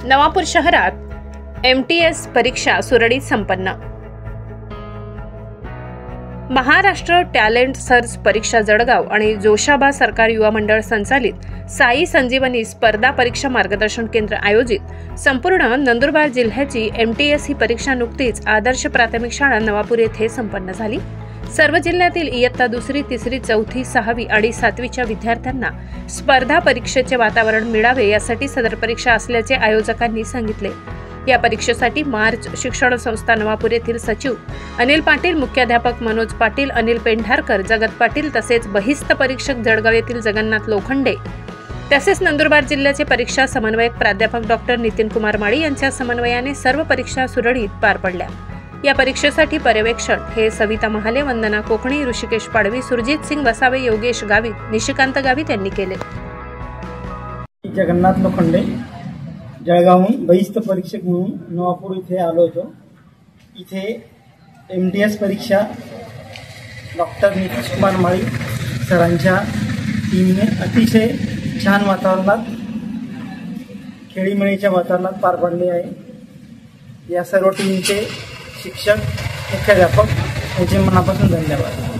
नवापूर शहरात MTS परीक्षा सुरळीत संपन्न। महाराष्ट्र टॅलेंट सर्च परीक्षा जळगाव आणि जोशाबा सरकार युवा मंडळ संचालित साई संजीवनी स्पर्धा परीक्षा मार्गदर्शन केंद्र आयोजित संपूर्ण नंदुरबार जिल्ह्याची MTS ही परीक्षा नुकतीच आदर्श प्राथमिक शाळा नवापूर येथे संपन्न झाली। सर्व जिल्ह्यातील इयत्ता 2री, 3री, 4थी, 6वी आणि 7वीच्या विद्यार्थ्यांना स्पर्धा परीक्षेचे वातावरण मिळावे यासाठी सदर परीक्षा असल्याचे आयोजकांनी सांगितले। या परीक्षेसाठी मार्च शिक्षण संस्था नवापूर येथील सचिव अनिल पाटील, मुख्याध्यापक मनोज पाटील, अनिल पेंढारकर, जगत पाटील तसेच बहिस्त परीक्षक जळगाव येथील जगन्नाथ लोखंडे तसेच नंदुरबार जिल्ह्याचे परीक्षा समन्वयक प्राध्यापक डॉ. नितीन कुमार माळी यांच्या समन्वयाने सर्व परीक्षा सुरळीत पार पडल्या। या परीक्षेसाठी पर्यवेक्षण हे सविता महाले, वंदना कोकणी, ऋषिकेश पाडवी, सुरजित सिंग वसावे, योगेश गावित, निशिकांत गावित यांनी केले। जगन्नाथ लोखंडे जळगावहून बहिस्त परीक्षक म्हणून नवापूर इथे आलो होतो। इथे MTS परीक्षा डॉ. नितीन कुमार माळी सरांच्या टीमने अतिशय छान वातावरणात, खेळीमेळीच्या वातावरणात पार पाडली आहे। या सर्व टीमचे शिक्षक, मुख्याध्यापक यांचे मनापासून धन्यवाद।